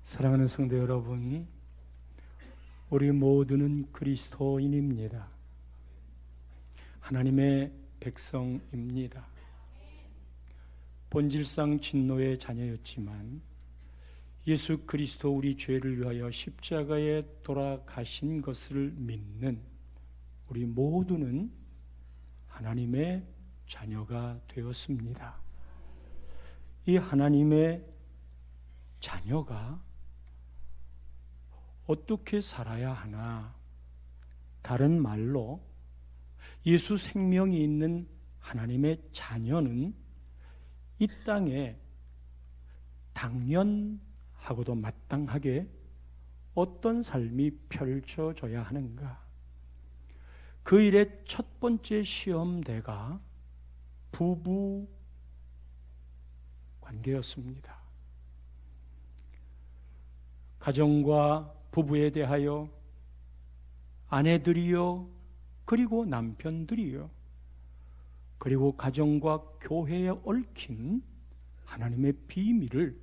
사랑하는 성도 여러분, 우리 모두는 그리스도인입니다. 하나님의 백성입니다. 본질상 진노의 자녀였지만 예수 그리스도 우리 죄를 위하여 십자가에 돌아가신 것을 믿는 우리 모두는 하나님의 자녀가 되었습니다. 이 하나님의 자녀가 어떻게 살아야 하나? 다른 말로 예수 생명이 있는 하나님의 자녀는 이 땅에 당연하고도 마땅하게 어떤 삶이 펼쳐져야 하는가? 그 일의 첫 번째 시험대가 부부 관계였습니다. 가정과 부부에 대하여 아내들이요, 그리고 남편들이요, 그리고 가정과 교회에 얽힌 하나님의 비밀을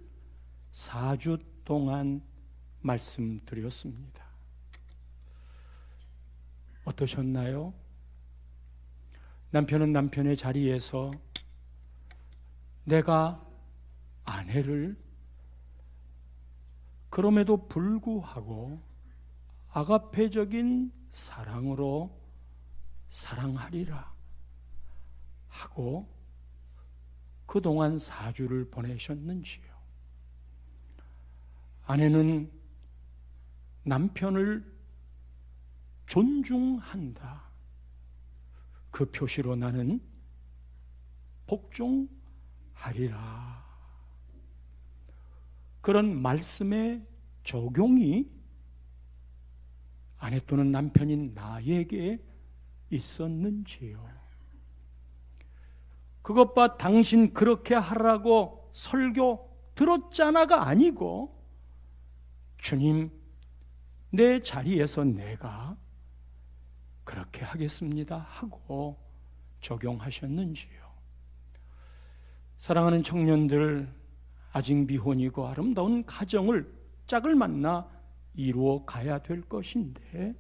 4주 동안 말씀드렸습니다. 어떠셨나요? 남편은 남편의 자리에서 내가 아내를 그럼에도 불구하고 아가페적인 사랑으로 사랑하리라 하고 그동안 4주를 보내셨는지요? 아내는 남편을 존중한다. 그 표시로 나는 복종하리라. 그런 말씀의 적용이 아내 또는 남편인 나에게 있었는지요? 그것 봐 당신 그렇게 하라고 설교 들었잖아가 아니고 주님 내 자리에서 내가 그렇게 하겠습니다 하고 적용하셨는지요? 사랑하는 청년들, 아직 미혼이고 아름다운 가정을 짝을 만나 이루어 가야 될 것인데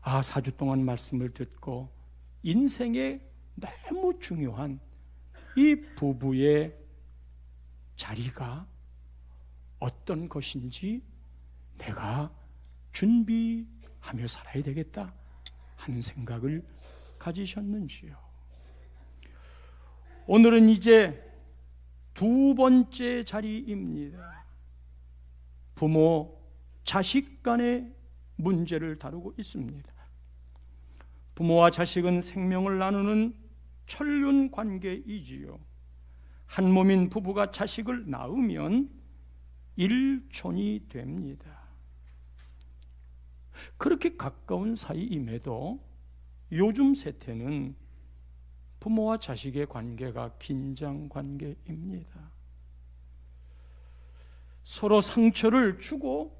4주 동안 말씀을 듣고 인생에 너무 중요한 이 부부의 자리가 어떤 것인지 내가 준비하며 살아야 되겠다 하는 생각을 가지셨는지요? 오늘은 이제 두 번째 자리입니다. 부모, 자식 간의 문제를 다루고 있습니다. 부모와 자식은 생명을 나누는 천륜 관계이지요. 한 몸인 부부가 자식을 낳으면 일촌이 됩니다. 그렇게 가까운 사이임에도 요즘 세태는 부모와 자식의 관계가 긴장 관계입니다. 서로 상처를 주고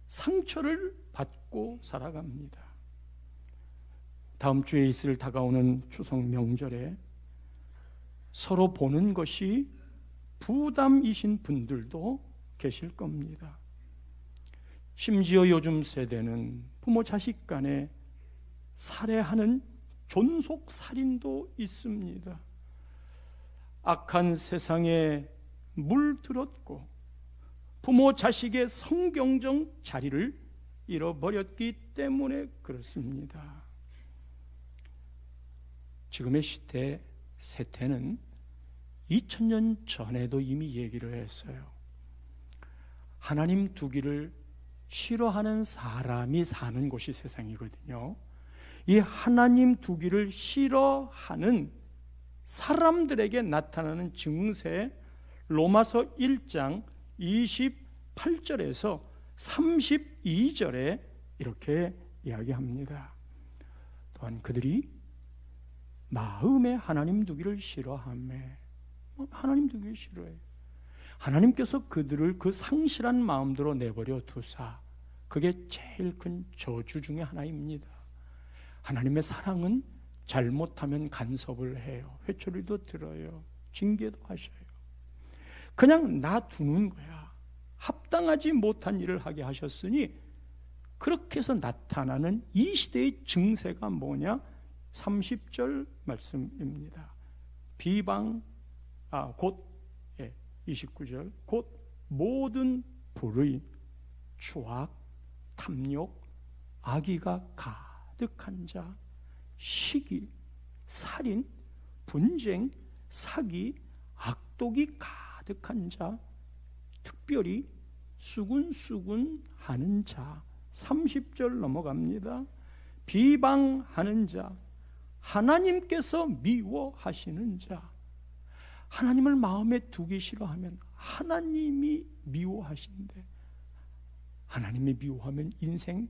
상처를 받고 살아갑니다. 다음 주에 있을 다가오는 추석 명절에 서로 보는 것이 부담이신 분들도 계실 겁니다. 심지어 요즘 세대는 부모 자식 간에 살해하는 존속살인도 있습니다. 악한 세상에 물들었고 부모 자식의 성경적 자리를 잃어버렸기 때문에 그렇습니다. 지금의 시대 세태는 2000년 전에도 이미 얘기를 했어요. 하나님 두기를 싫어하는 사람이 사는 곳이 세상이거든요. 이 하나님 두기를 싫어하는 사람들에게 나타나는 증세, 로마서 1장 28절에서 32절에 이렇게 이야기합니다. 또한 그들이 마음에 하나님 두기를 싫어하며, 하나님 두기를 싫어해요. 하나님께서 그들을 그 상실한 마음대로 내버려 두사, 그게 제일 큰 저주 중에 하나입니다. 하나님의 사랑은 잘못하면 간섭을 해요. 회초리도 들어요. 징계도 하셔요. 그냥 놔두는 거야. 합당 합당하지 못한 일을 하게 하셨으니 그렇게 해서 나타나는 이 시대의 증세가 뭐냐? 30절 말씀입니다. 비방, 곧 29절, 곧 모든 불의, 추악, 탐욕, 악의가 가득한 자, 시기, 살인, 분쟁, 사기, 악독이 가득한 자, 특별히 수군수군하는 자. 30절 넘어갑니다. 비방하는 자, 하나님께서 미워하시는 자. 하나님을 마음에 두기 싫어하면 하나님이 미워하신대. 하나님이 미워하면 인생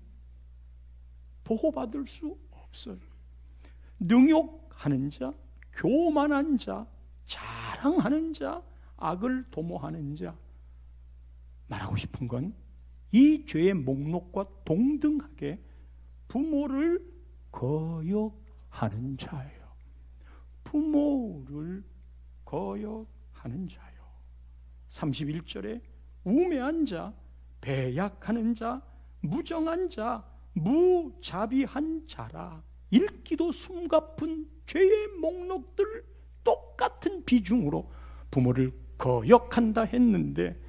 보호받을 수 없어요. 능욕하는 자, 교만한 자, 자랑하는 자, 악을 도모하는 자. 말하고 싶은 건 이 죄의 목록과 동등하게 부모를 거역하는 자예요. 부모를 거역하는 자요. 31절에 우매한 자, 배약하는 자, 무정한 자, 무자비한 자라. 읽기도 숨가쁜 죄의 목록들 똑같은 비중으로 부모를 거역한다 했는데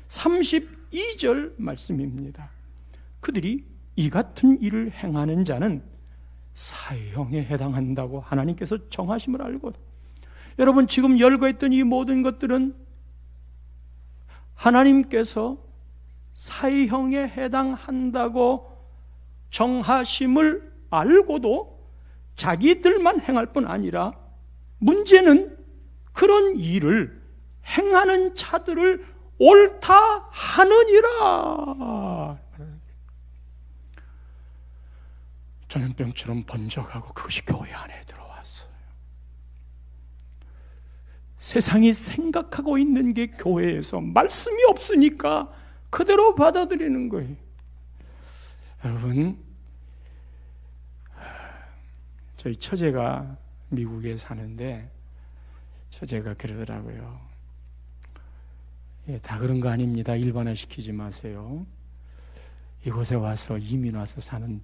32절 말씀입니다. 그들이 이 같은 일을 행하는 자는 사형에 해당한다고 하나님께서 정하심을 알고, 여러분 지금 열거했던 이 모든 것들은 하나님께서 사형에 해당한다고 정하심을 알고도 자기들만 행할 뿐 아니라 문제는 그런 일을 행하는 자들을 옳다 하느니라. 전염병처럼 번져가고 그것이 교회 안에 들어왔어요. 세상이 생각하고 있는 게 교회에서 말씀이 없으니까 그대로 받아들이는 거예요. 여러분, 저희 처제가 미국에 사는데 처제가 그러더라고요. 다 그런 거 아닙니다. 일반화시키지 마세요. 이곳에 와서 이민 와서 사는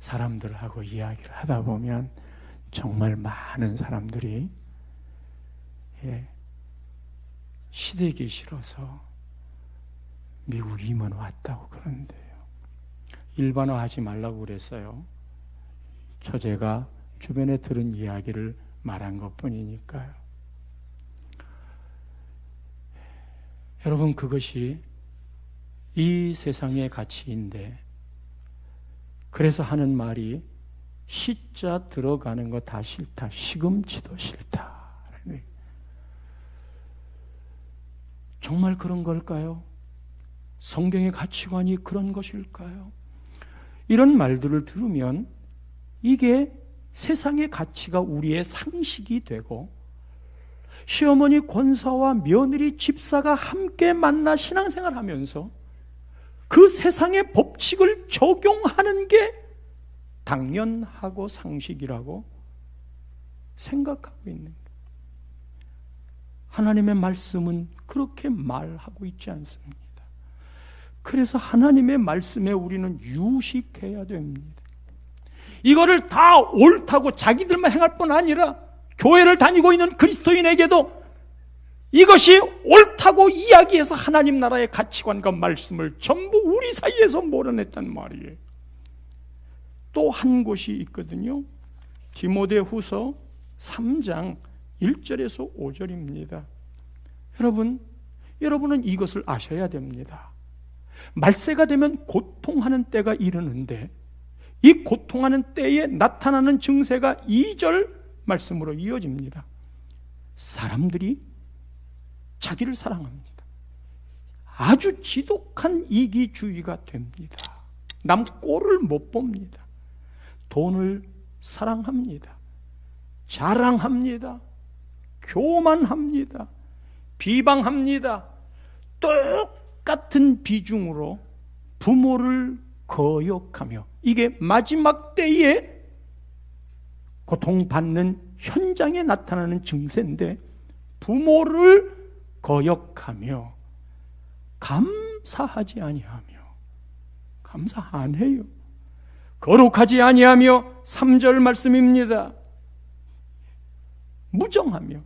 사람들하고 이야기를 하다 보면 정말 많은 사람들이 시댁이 싫어서 미국 이민 왔다고 그러는데요. 일반화하지 말라고 그랬어요. 처제가 주변에 들은 이야기를 말한 것뿐이니까요. 여러분, 그것이 이 세상의 가치인데, 그래서 하는 말이 시자 들어가는 거 다 싫다, 시금치도 싫다. 정말 그런 걸까요? 성경의 가치관이 그런 것일까요? 이런 말들을 들으면 이게 세상의 가치가 우리의 상식이 되고, 시어머니 권사와 며느리 집사가 함께 만나 신앙생활 하면서 그 세상의 법칙을 적용하는 게 당연하고 상식이라고 생각하고 있는 거예요. 하나님의 말씀은 그렇게 말하고 있지 않습니다. 그래서 하나님의 말씀에 우리는 유식해야 됩니다. 이거를 다 옳다고 자기들만 행할 뿐 아니라 교회를 다니고 있는 그리스도인에게도 이것이 옳다고 이야기해서 하나님 나라의 가치관과 말씀을 전부 우리 사이에서 몰아냈단 말이에요. 또 한 곳이 있거든요. 디모데후서 3장 1절에서 5절입니다. 여러분은 이것을 아셔야 됩니다. 말세가 되면 고통하는 때가 이르는데 이 고통하는 때에 나타나는 증세가 2절 말씀으로 이어집니다. 사람들이 자기를 사랑합니다. 아주 지독한 이기주의가 됩니다. 남 꼴을 못 봅니다. 돈을 사랑합니다. 자랑합니다. 교만합니다. 비방합니다. 똑같은 비중으로 부모를 거역하며, 이게 마지막 때에 고통받는 현장에 나타나는 증세인데, 부모를 거역하며 감사하지 아니하며, 감사 안 해요. 거룩하지 아니하며, 3절 말씀입니다. 무정하며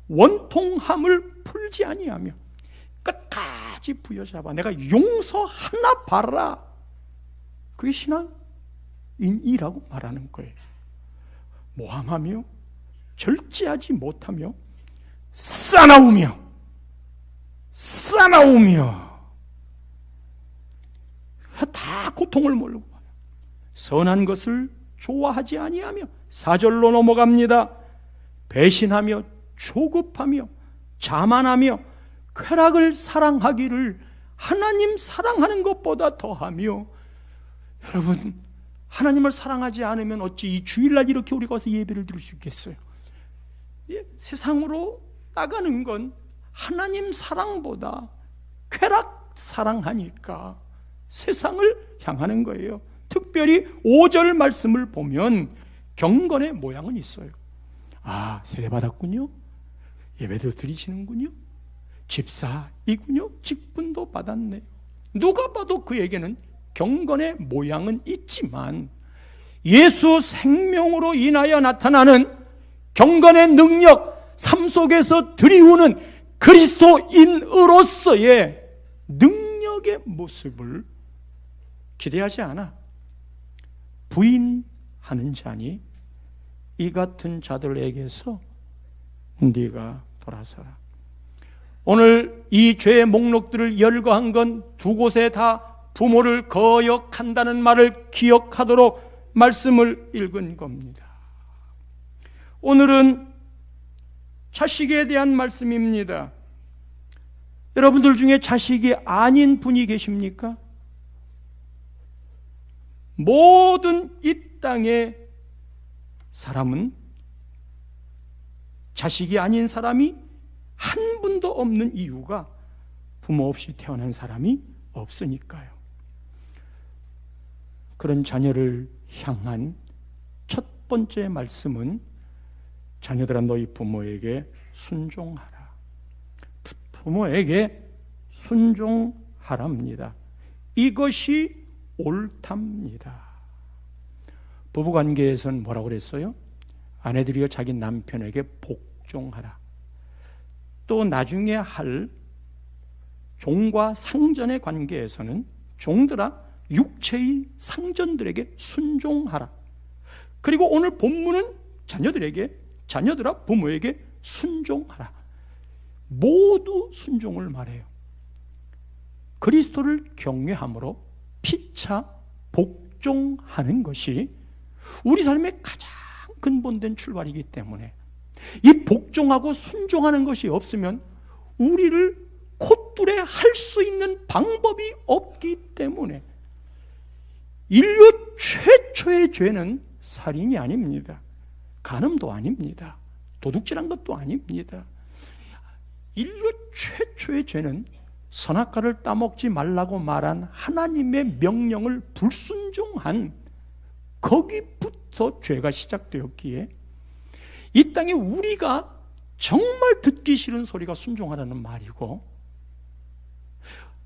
원통함을 풀지 아니하며 끝까지 부여잡아 내가 용서하나 봐라. 그게 신앙인이라고 말하는 거예요. 모함하며 절제하지 못하며 싸나우며 다 고통을 몰고 선한 것을 좋아하지 아니하며, 4절로 넘어갑니다. 배신하며 조급하며 자만하며 쾌락을 사랑하기를 하나님 사랑하는 것보다 더하며. 여러분, 하나님을 사랑하지 않으면 어찌 이 주일날 이렇게 우리가 와서 예배를 드릴 수 있겠어요? 세상으로 나가는 건 하나님 사랑보다 쾌락 사랑하니까 세상을 향하는 거예요. 특별히 5절 말씀을 보면 경건의 모양은 있어요. 아, 세례받았군요. 예배도 드리시는군요. 집사이군요. 직분도 받았네요. 누가 봐도 그에게는 경건의 모양은 있지만 예수 생명으로 인하여 나타나는 경건의 능력, 삶 속에서 들이우는 그리스도인으로서의 능력의 모습을 기대하지 않아. 부인하는 자니 이 같은 자들에게서 네가 돌아서라. 오늘 이 죄의 목록들을 열거한 건 두 곳에 다 부모를 거역한다는 말을 기억하도록 말씀을 읽은 겁니다. 오늘은 자식에 대한 말씀입니다. 여러분들 중에 자식이 아닌 분이 계십니까? 모든 이 땅의 사람은 자식이 아닌 사람이 한 분도 없는 이유가 부모 없이 태어난 사람이 없으니까요. 그런 자녀를 향한 첫 번째 말씀은 자녀들아 너희 부모에게 순종하라. 부모에게 순종하랍니다. 이것이 옳답니다. 부부관계에서는 뭐라고 그랬어요? 아내들이여 자기 남편에게 복종하라. 또 나중에 할 종과 상전의 관계에서는 종들아 육체의 상전들에게 순종하라. 그리고 오늘 본문은 자녀들아 부모에게 순종하라. 모두 순종을 말해요. 그리스도를 경외함으로 피차 복종하는 것이 우리 삶의 가장 근본된 출발이기 때문에 이 복종하고 순종하는 것이 없으면 우리를 콧뚜레 할 수 있는 방법이 없기 때문에 인류 최초의 죄는 살인이 아닙니다. 간음도 아닙니다. 도둑질한 것도 아닙니다. 인류 최초의 죄는 선악과를 따먹지 말라고 말한 하나님의 명령을 불순종한 거기부터 죄가 시작되었기에 이 땅에 우리가 정말 듣기 싫은 소리가 순종하라는 말이고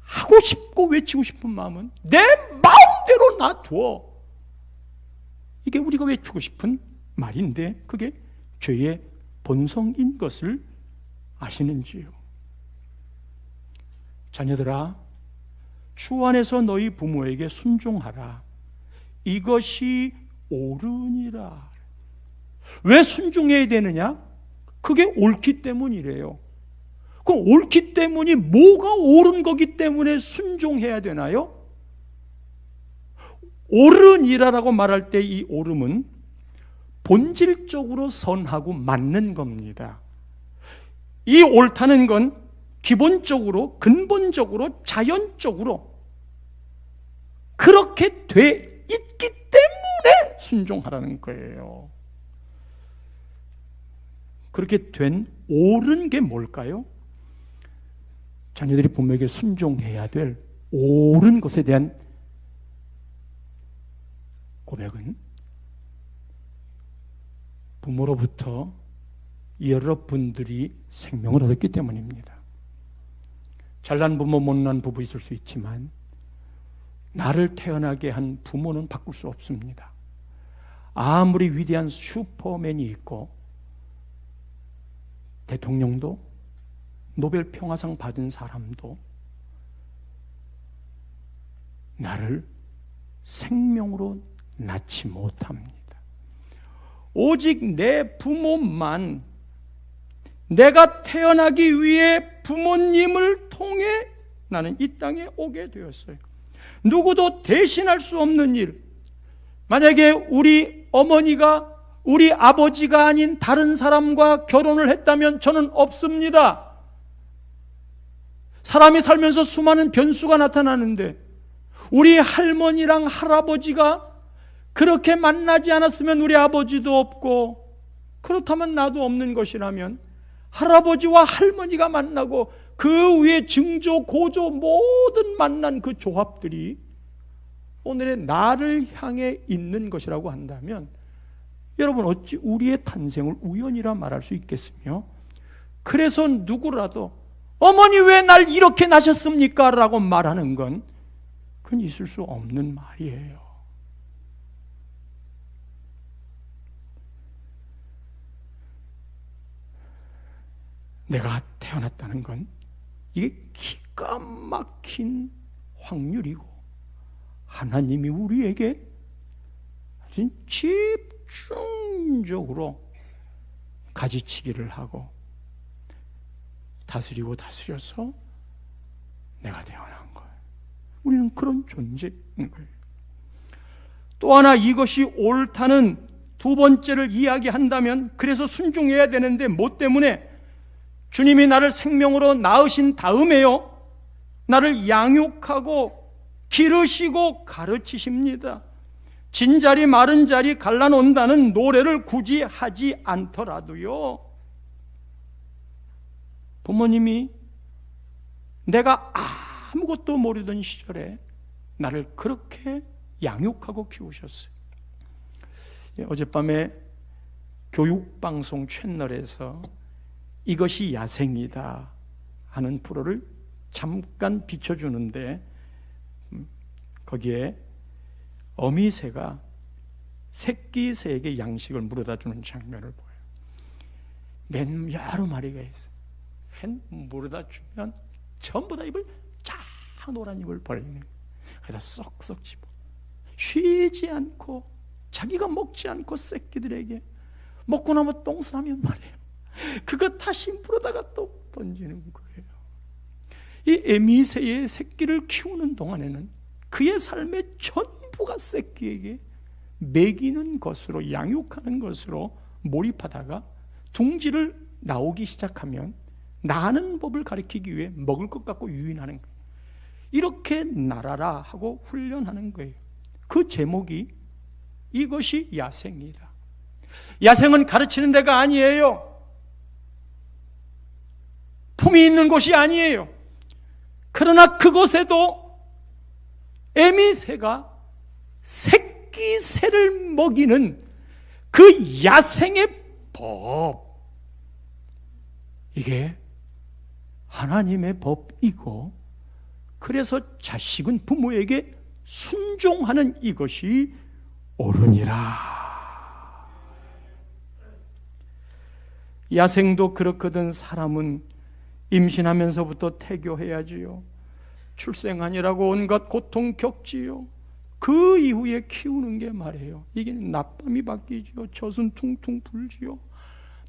하고 싶고 외치고 싶은 마음은 내 마음대로 놔두어. 이게 우리가 외치고 싶은 말인데 그게 죄의 본성인 것을 아시는지요? 자녀들아 주 안에서 너희 부모에게 순종하라. 이것이 옳으니라. 왜 순종해야 되느냐? 그게 옳기 때문이래요. 그럼 옳기 때문이 뭐가 옳은 거기 때문에 순종해야 되나요? 옳으니라라고 말할 때 이 옳음은 본질적으로 선하고 맞는 겁니다. 이 옳다는 건 기본적으로 근본적으로 자연적으로 그렇게 돼 있기 때문에 순종하라는 거예요. 그렇게 된 옳은 게 뭘까요? 자녀들이 부모에게 순종해야 될 옳은 것에 대한 고백은 부모로부터 여러분들이 생명을 얻었기 때문입니다. 잘난 부모, 못난 부부 있을 수 있지만 나를 태어나게 한 부모는 바꿀 수 없습니다. 아무리 위대한 슈퍼맨이 있고 대통령도 노벨 평화상 받은 사람도 나를 생명으로 낳지 못합니다. 오직 내 부모만, 내가 태어나기 위해 부모님을 통해 나는 이 땅에 오게 되었어요. 누구도 대신할 수 없는 일. 만약에 우리 어머니가 우리 아버지가 아닌 다른 사람과 결혼을 했다면 저는 없습니다. 사람이 살면서 수많은 변수가 나타나는데 우리 할머니랑 할아버지가 그렇게 만나지 않았으면 우리 아버지도 없고, 그렇다면 나도 없는 것이라면 할아버지와 할머니가 만나고 그 위에 증조, 고조 모든 만난 그 조합들이 오늘의 나를 향해 있는 것이라고 한다면 여러분 어찌 우리의 탄생을 우연이라 말할 수 있겠으며, 그래서 누구라도 어머니 왜 날 이렇게 낳으셨습니까? 라고 말하는 건 그건 있을 수 없는 말이에요. 내가 태어났다는 건 이게 기가 막힌 확률이고 하나님이 우리에게 아주 집중적으로 가지치기를 하고 다스리고 다스려서 내가 태어난 거예요. 우리는 그런 존재인 거예요. 또 하나 이것이 옳다는 두 번째를 이야기한다면, 그래서 순종해야 되는데 뭐 때문에? 주님이 나를 생명으로 낳으신 다음에요, 나를 양육하고 기르시고 가르치십니다. 진자리 마른 자리 갈라놓는다는 노래를 굳이 하지 않더라도요, 부모님이 내가 아무것도 모르던 시절에 나를 그렇게 양육하고 키우셨어요. 어젯밤에 교육방송 채널에서 이것이 야생이다 하는 프로를 잠깐 비춰주는데, 거기에 어미새가 새끼 새에게 양식을 물어다 주는 장면을 보여요. 맨 여러 마리가 있어요. 물어다 주면 전부 다 입을 쫙 노란 입을 벌리는 거예요. 그래서 쏙쏙 집어 쉬지 않고 자기가 먹지 않고 새끼들에게 먹고 나면 똥 싸면 말이에요, 그거 다시 물어다가 또 던지는 거예요. 이 에미새의 새끼를 키우는 동안에는 그의 삶의 전부가 새끼에게 먹이는 것으로, 양육하는 것으로 몰입하다가 둥지를 나오기 시작하면 나는 법을 가리키기 위해 먹을 것 갖고 유인하는 거예요. 이렇게 날아라 하고 훈련하는 거예요. 그 제목이 이것이 야생이다. 야생은 가르치는 데가 아니에요. 품이 있는 곳이 아니에요. 그러나 그곳에도 에미새가 새끼 새를 먹이는 그 야생의 법, 이게 하나님의 법이고, 그래서 자식은 부모에게 순종하는 이것이 옳으니라. 야생도 그렇거든. 사람은 임신하면서부터 태교해야지요. 출생하니라고 온갖 고통 겪지요. 그 이후에 키우는 게 말이에요, 이게 낮밤이 바뀌지요. 젖은 퉁퉁 불지요.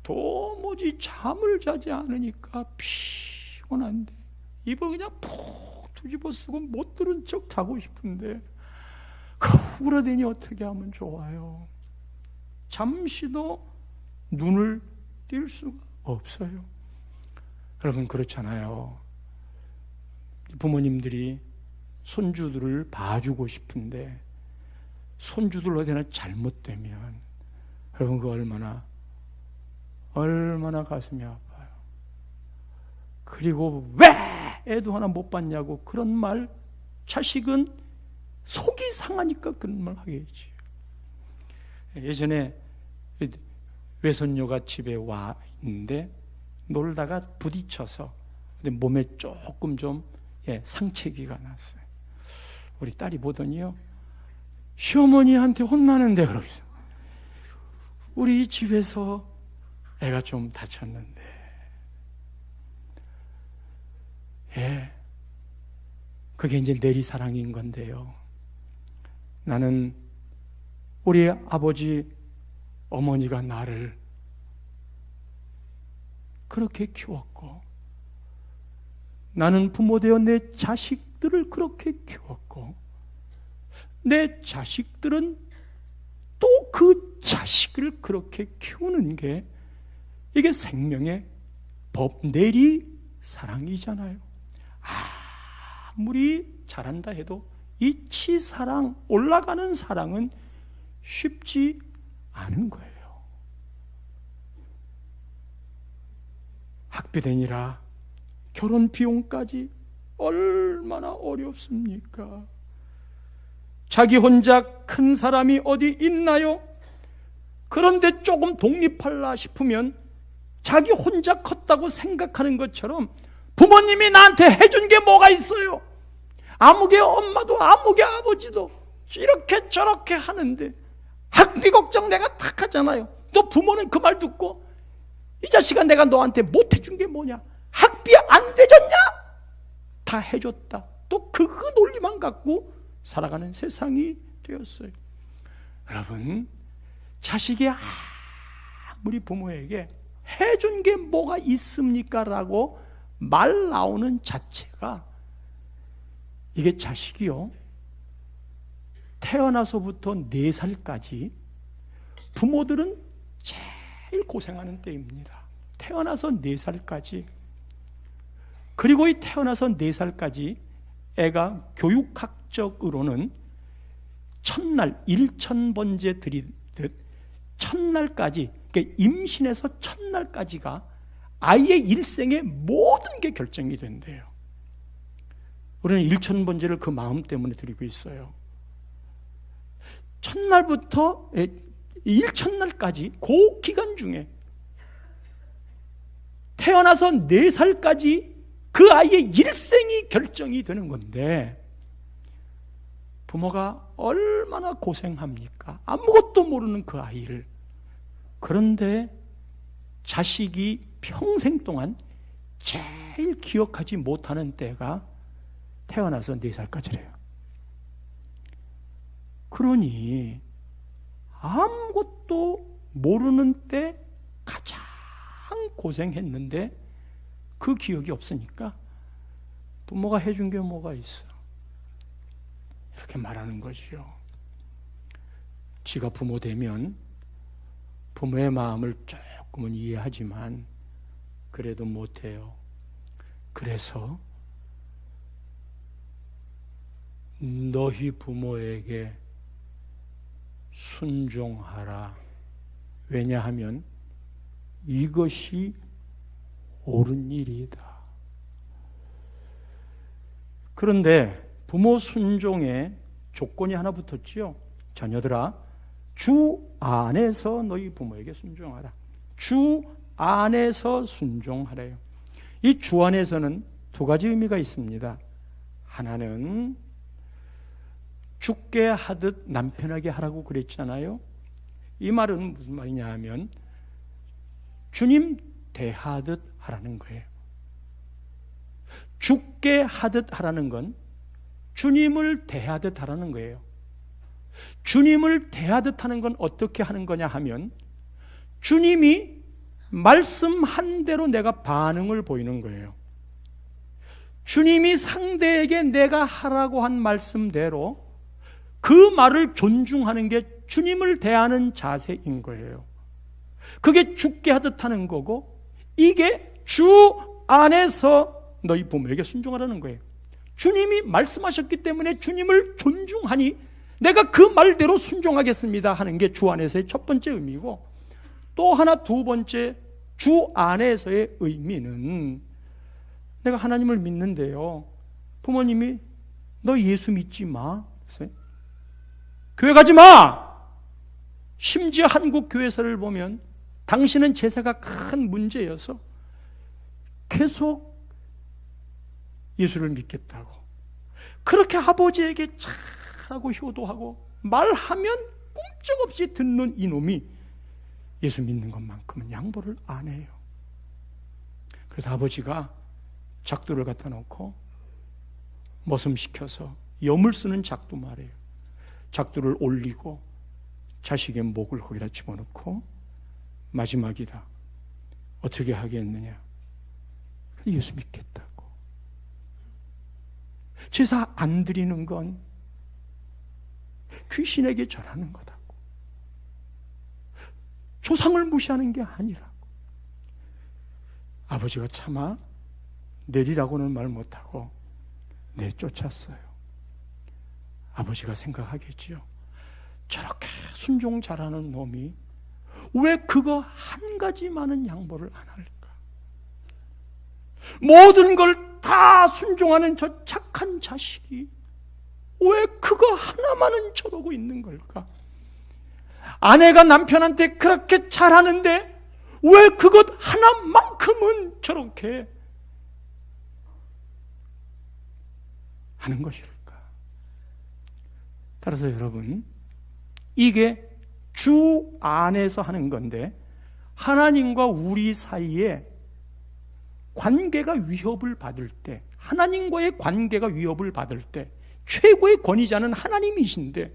도무지 잠을 자지 않으니까 피곤한데 입을 그냥 푹 뒤집어 쓰고 못 들은 척 자고 싶은데 울어대니 어떻게 하면 좋아요? 잠시도 눈을 뗄 수가 없어요. 여러분 그렇잖아요. 부모님들이 손주들을 봐주고 싶은데 손주들 어디나 잘못되면 여러분 그 얼마나 가슴이 아파요. 그리고 왜 애도 하나 못 봤냐고 그런 말, 자식은 속이 상하니까 그런 말 하겠지. 예전에 외손녀가 집에 와 있는데 놀다가 부딪혀서 근데 몸에 조금 좀 상체기가 났어요. 우리 딸이 보더니요, 시어머니한테 혼나는데 그러면서 우리 집에서 애가 좀 다쳤는데, 그게 이제 내리사랑인 건데요. 나는 우리 아버지, 어머니가 나를 그렇게 키웠고, 나는 부모 되어 내 자식들을 그렇게 키웠고, 내 자식들은 또 그 자식을 그렇게 키우는 게 이게 생명의 법, 내리사랑이잖아요. 아무리 잘한다 해도 이 치사랑, 올라가는 사랑은 쉽지 않은 거예요. 학비되니라 결혼 비용까지 얼마나 어렵습니까? 자기 혼자 큰 사람이 어디 있나요? 그런데 조금 독립하려 싶으면 자기 혼자 컸다고 생각하는 것처럼 부모님이 나한테 해준 게 뭐가 있어요? 아무개 엄마도 아무개 아버지도 이렇게 저렇게 하는데 학비 걱정 내가 다 하잖아요. 또 부모는 그 말 듣고, 이 자식아 내가 너한테 못 해준 게 뭐냐? 학비 안 되졌냐? 다 해줬다. 또 그 논리만 갖고 살아가는 세상이 되었어요. 여러분, 자식이 아무리 부모에게 해준 게 뭐가 있습니까? 라고 말 나오는 자체가, 이게 자식이요, 태어나서부터 4살까지 부모들은 제일 고생하는 때입니다. 태어나서 4살까지. 그리고 이 태어나서 4살까지 애가 교육학적으로는 첫날 1000번째 들이듯 첫날까지, 그러니까 임신에서 첫날까지가 아이의 일생의 모든 게 결정이 된대요. 우리는 1000번째를 그 마음 때문에 드리고 있어요. 첫날부터 1000날까지 그 기간 중에 태어나서 4살까지 그 아이의 일생이 결정이 되는 건데, 부모가 얼마나 고생합니까? 아무것도 모르는 그 아이를. 그런데 자식이 평생 동안 제일 기억하지 못하는 때가 태어나서 4살까지래요. 그러니 아무것도 모르는 때 가장 고생했는데 그 기억이 없으니까 부모가 해준 게 뭐가 있어? 이렇게 말하는 것이요. 지가 부모 되면 부모의 마음을 조금은 이해하지만 그래도 못해요. 그래서 너희 부모에게 순종하라. 왜냐하면 이것이 옳은 일이다. 그런데 부모 순종에 조건이 하나 붙었지요. 자녀들아, 주 안에서 너희 부모에게 순종하라. 주 안에서 순종하래요. 이 주 안에서는 2가지 의미가 있습니다. 하나는 죽게 하듯 남편에게 하라고 그랬잖아요. 이 말은 무슨 말이냐 하면 주님 대하듯 하라는 거예요. 죽게 하듯 하라는 건 주님을 대하듯 하라는 거예요. 주님을 대하듯 하는 건 어떻게 하는 거냐 하면 주님이 말씀한 대로 내가 반응을 보이는 거예요. 주님이 상대에게 내가 하라고 한 말씀대로 그 말을 존중하는 게 주님을 대하는 자세인 거예요. 그게 죽게 하듯 하는 거고, 이게 주 안에서 너희 부모에게 순종하라는 거예요. 주님이 말씀하셨기 때문에 주님을 존중하니 내가 그 말대로 순종하겠습니다 하는 게 주 안에서의 첫 번째 의미고, 또 하나 2번째 주 안에서의 의미는 내가 하나님을 믿는데요, 부모님이 너 예수 믿지 마, 교회 가지 마. 심지어 한국 교회사를 보면 당신은 제사가 큰 문제여서 계속 예수를 믿겠다고 그렇게 아버지에게 잘하고 효도하고 말하면 꿈쩍없이 듣는 이놈이 예수 믿는 것만큼은 양보를 안 해요. 그래서 아버지가 작두를 갖다 놓고 머슴시켜서 염을 쓰는 작두 말이에요. 작두를 올리고 자식의 목을 거기다 집어넣고 마지막이다. 어떻게 하겠느냐? 예수 믿겠다고. 제사 안 드리는 건 귀신에게 절하는 거다고. 조상을 무시하는 게 아니라고. 아버지가 차마 내리라고는 말 못하고 내쫓았어요. 아버지가 생각하겠지요. 저렇게 순종 잘하는 놈이 왜 그거 한 가지만은 양보를 안 할까? 모든 걸 다 순종하는 저 착한 자식이 왜 그거 하나만은 저러고 있는 걸까? 아내가 남편한테 그렇게 잘하는데 왜 그것 하나만큼은 저렇게 하는 것일까? 따라서 여러분, 이게 주 안에서 하는 건데 하나님과 우리 사이에 관계가 위협을 받을 때, 하나님과의 관계가 위협을 받을 때 최고의 권위자는 하나님이신데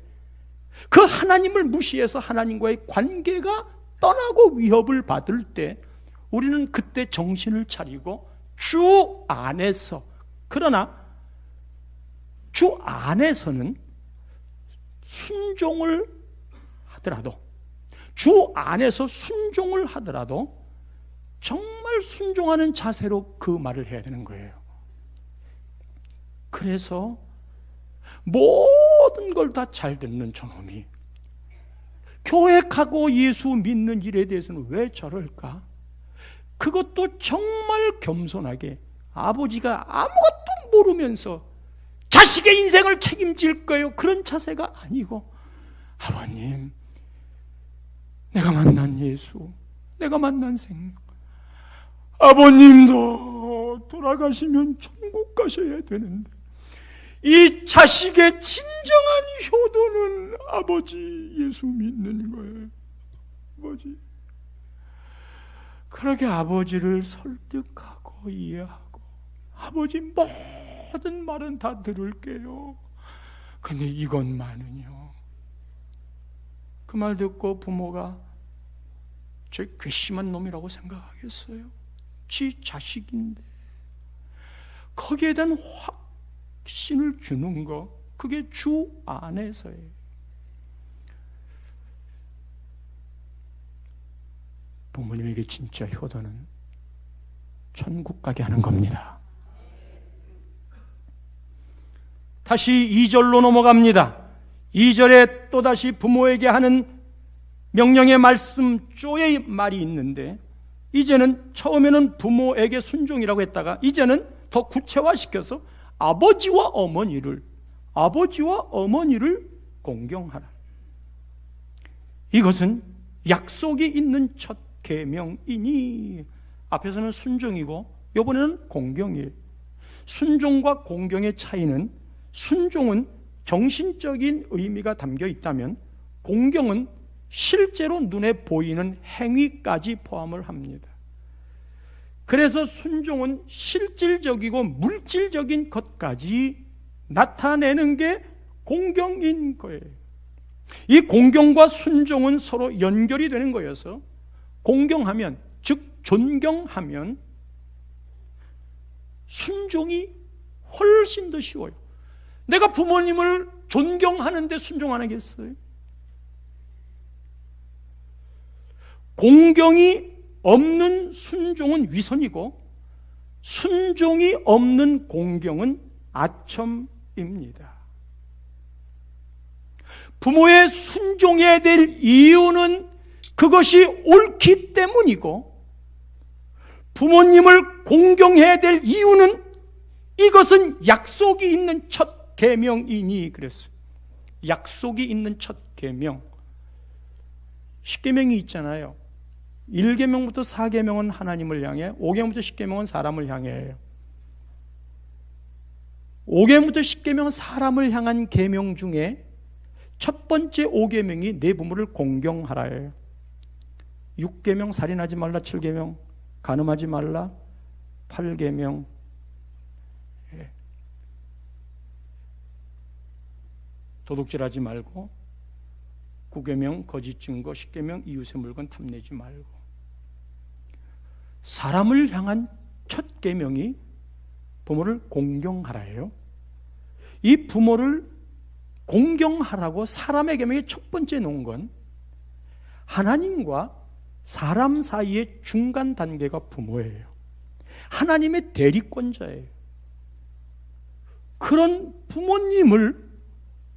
그 하나님을 무시해서 하나님과의 관계가 떠나고 위협을 받을 때 우리는 그때 정신을 차리고 주 안에서, 그러나 주 안에서는 순종을 하더라도, 주 안에서 순종을 하더라도 정말 순종하는 자세로 그 말을 해야 되는 거예요. 그래서 모든 걸 다 잘 듣는 저놈이 교회하고 예수 믿는 일에 대해서는 왜 저럴까? 그것도 정말 겸손하게 아버지가 아무것도 모르면서 자식의 인생을 책임질 거예요. 그런 자세가 아니고, 아버님, 내가 만난 예수, 내가 만난 생명, 아버님도 돌아가시면 천국 가셔야 되는데 이 자식의 진정한 효도는 아버지 예수 믿는 거예요. 아버지, 그렇게 아버지를 설득하고 이해하고, 아버지 모든 말은 다 들을게요. 근데 이것만은요. 그 말 듣고 부모가 저 괘씸한 놈이라고 생각하겠어요? 지 자식인데. 거기에 대한 확신을 주는 거, 그게 주 안에서예요. 부모님에게 진짜 효도는 천국 가게 하는 겁니다. 다시 2절로 넘어갑니다. 2절에 또다시 부모에게 하는 명령의 말씀, 쪼의 말이 있는데, 이제는 처음에는 부모에게 순종이라고 했다가 이제는 더 구체화시켜서 아버지와 어머니를 공경하라. 이것은 약속이 있는 첫 계명이니, 앞에서는 순종이고 이번에는 공경이에요. 순종과 공경의 차이는, 순종은 정신적인 의미가 담겨 있다면 공경은 실제로 눈에 보이는 행위까지 포함을 합니다. 그래서 순종은 실질적이고 물질적인 것까지 나타내는 게 공경인 거예요. 이 공경과 순종은 서로 연결이 되는 거여서 공경하면, 즉 존경하면 순종이 훨씬 더 쉬워요. 내가 부모님을 존경하는데 순종 안 하겠어요? 공경이 없는 순종은 위선이고 순종이 없는 공경은 아첨입니다. 부모에 순종해야 될 이유는 그것이 옳기 때문이고, 부모님을 공경해야 될 이유는 이것은 약속이 있는 첫 계명이니 그랬어요. 약속이 있는 첫 계명. 10계명이 있잖아요. 1계명부터 4계명은 하나님을 향해, 5계명부터 10계명은 사람을 향해예요. 5계명부터 10계명 사람을 향한 계명 중에 첫 번째 5계명이 내 부모를 공경하라예요. 6계명 살인하지 말라, 7계명 간음하지 말라, 8계명 도둑질하지 말고, 9계명 거짓 증거, 10계명 이웃의 물건 탐내지 말고. 사람을 향한 첫 계명이 부모를 공경하라예요. 이 부모를 공경하라고 사람의 계명의 첫 번째 놓은 건 하나님과 사람 사이의 중간 단계가 부모예요. 하나님의 대리권자예요. 그런 부모님을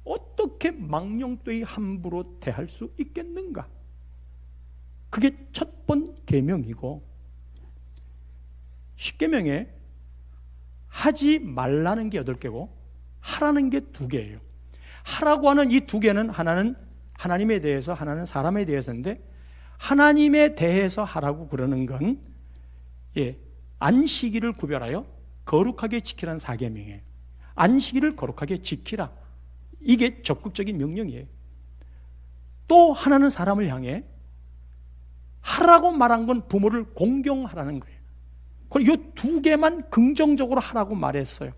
어떻게 망령되이 함부로 대할 수 있겠는가? 그게 첫 번 계명이고, 10계명에 하지 말라는 게 8개고 하라는 게 2개예요. 하라고 하는 이 2개는 하나는 하나님에 대해서, 하나는 사람에 대해서인데, 하나님에 대해서 하라고 그러는 건 안식일을 구별하여 거룩하게 지키라는 4계명이에요. 안식일을 거룩하게 지키라, 이게 적극적인 명령이에요. 또 하나는 사람을 향해 하라고 말한 건 부모를 공경하라는 거예요. 그리고 이 2개만 긍정적으로 하라고 말했어요.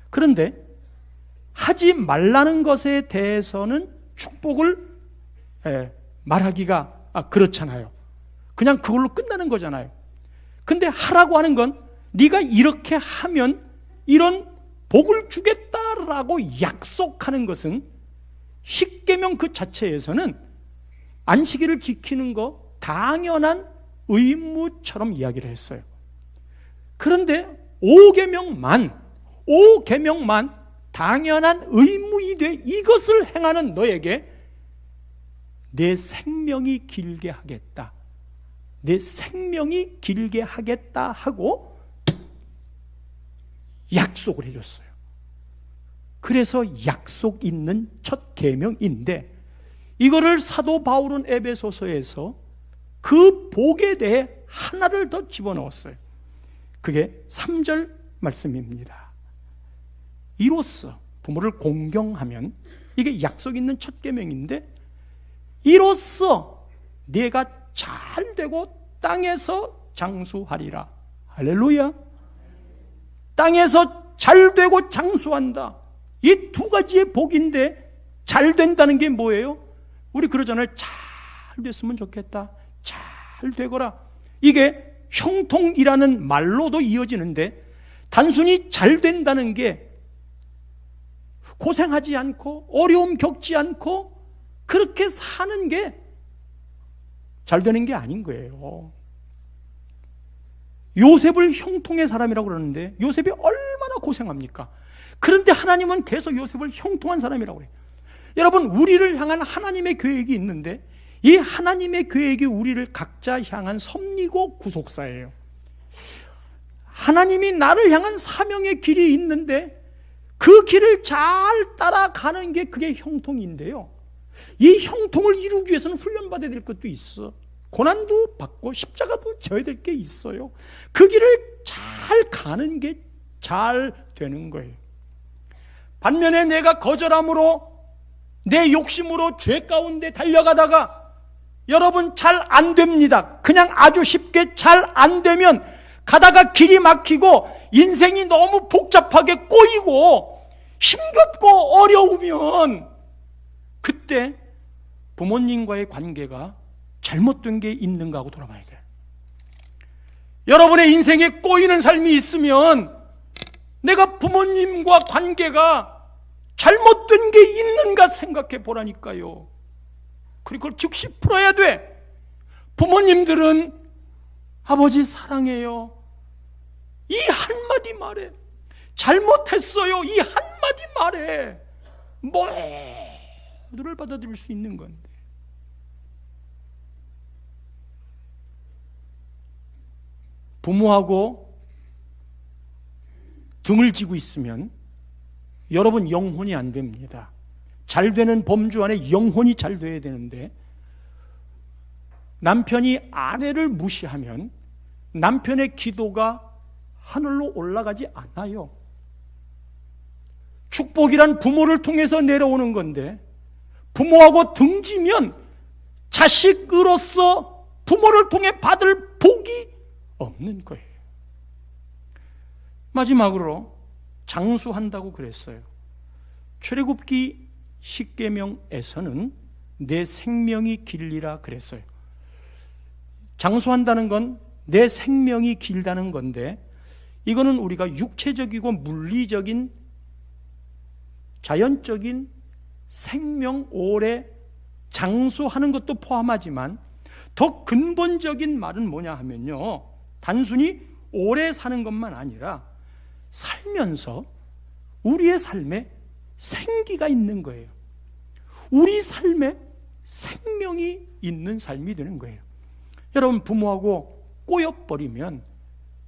그런데 하지 말라는 것에 대해서는 축복을 말하기가 그렇잖아요. 그냥 그걸로 끝나는 거잖아요. 근데 하라고 하는 건 네가 이렇게 하면 이런 복을 주겠다라고 약속하는 것은 10계명 그 자체에서는 안식일을 지키는 거 당연한 의무처럼 이야기를 했어요. 그런데 5계명만 당연한 의무이되 이것을 행하는 너에게 내 생명이 길게 하겠다, 내 생명이 길게 하겠다 하고 약속을 해줬어요. 그래서 약속 있는 첫 계명인데, 이거를 사도 바울은 에베소서에서 그 복에 대해 하나를 더 집어넣었어요. 그게 3절 말씀입니다. 이로써 부모를 공경하면, 이게 약속 있는 첫 계명인데, 이로써 네가 잘 되고 땅에서 장수하리라. 할렐루야. 땅에서 잘 되고 장수한다. 이 2가지의 복인데, 잘 된다는 게 뭐예요? 우리 그러잖아요. 잘 됐으면 좋겠다, 잘 되거라. 이게 형통이라는 말로도 이어지는데, 단순히 잘 된다는 게 고생하지 않고 어려움 겪지 않고 그렇게 사는 게 잘 되는 게 아닌 거예요. 요셉을 형통의 사람이라고 그러는데 요셉이 얼마나 고생합니까? 그런데 하나님은 계속 요셉을 형통한 사람이라고 해요. 여러분, 우리를 향한 하나님의 계획이 있는데, 이 하나님의 계획이 우리를 각자 향한 섭리고 구속사예요. 하나님이 나를 향한 사명의 길이 있는데 그 길을 잘 따라가는 게 그게 형통인데요, 이 형통을 이루기 위해서는 훈련받아야 될 것도 있어. 고난도 받고 십자가도 져야 될 게 있어요. 그 길을 잘 가는 게 잘 되는 거예요. 반면에 내가 거절함으로, 내 욕심으로 죄 가운데 달려가다가 여러분 잘 안 됩니다. 그냥 아주 쉽게 잘 안 되면 가다가 길이 막히고 인생이 너무 복잡하게 꼬이고 힘겹고 어려우면 그때 부모님과의 관계가 잘못된 게 있는가 하고 돌아봐야 돼요. 여러분의 인생에 꼬이는 삶이 있으면 내가 부모님과 관계가 잘못된 게 있는가 생각해 보라니까요. 그리고 그걸 즉시 풀어야 돼. 부모님들은 아버지 사랑해요, 이 한마디 말에, 잘못했어요, 이 한마디 말에 모두를 받아들일 수 있는 건데, 부모하고 등을 지고 있으면 여러분 영혼이 안 됩니다. 잘 되는 범주 안에 영혼이 잘 돼야 되는데, 남편이 아내를 무시하면 남편의 기도가 하늘로 올라가지 않아요. 축복이란 부모를 통해서 내려오는 건데 부모하고 등지면 자식으로서 부모를 통해 받을 복이 없는 거예요. 마지막으로 장수한다고 그랬어요. 출애굽기 10계명에서는 내 생명이 길리라 그랬어요. 장수한다는 건 내 생명이 길다는 건데 이거는 우리가 육체적이고 물리적인 자연적인 생명 오래 장수하는 것도 포함하지만 더 근본적인 말은 뭐냐 하면요, 단순히 오래 사는 것만 아니라 살면서 우리의 삶에 생기가 있는 거예요. 우리 삶에 생명이 있는 삶이 되는 거예요. 여러분, 부모하고 꼬여버리면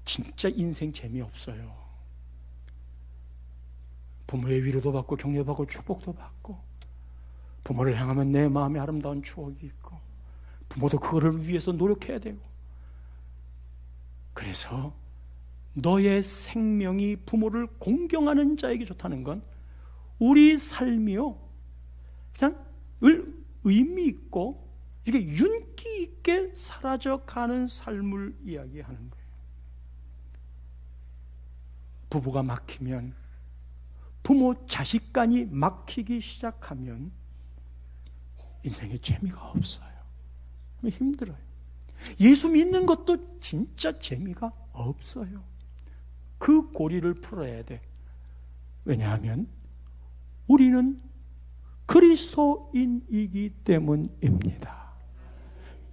진짜 인생 재미없어요. 부모의 위로도 받고 격려받고 축복도 받고 부모를 향하면 내 마음에 아름다운 추억이 있고 부모도 그거를 위해서 노력해야 되고, 그래서 너의 생명이 부모를 공경하는 자에게 좋다는 건 우리 삶이요 그냥 의미 있고 이렇게 윤기 있게 사라져가는 삶을 이야기하는 거예요. 부부가 막히면, 부모 자식 간이 막히기 시작하면 인생에 재미가 없어요. 힘들어요. 예수 믿는 것도 진짜 재미가 없어요. 그 고리를 풀어야 돼. 왜냐하면 우리는 그리스도인이기 때문입니다.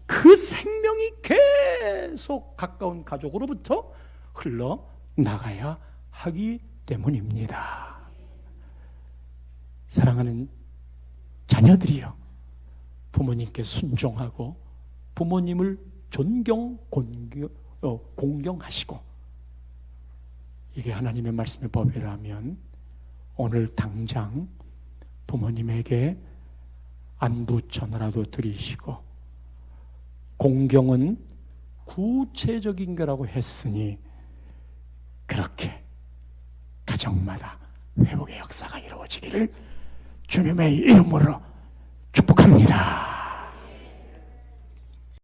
그 생명이 계속 가까운 가족으로부터 흘러나가야 하기 때문입니다. 사랑하는 자녀들이요, 부모님께 순종하고 부모님을 공경하시고, 이게 하나님의 말씀의 법이라면 오늘 당장 부모님에게 안부 전화라도 드리시고, 공경은 구체적인 거라고 했으니 그렇게 가정마다 회복의 역사가 이루어지기를 주님의 이름으로 축복합니다.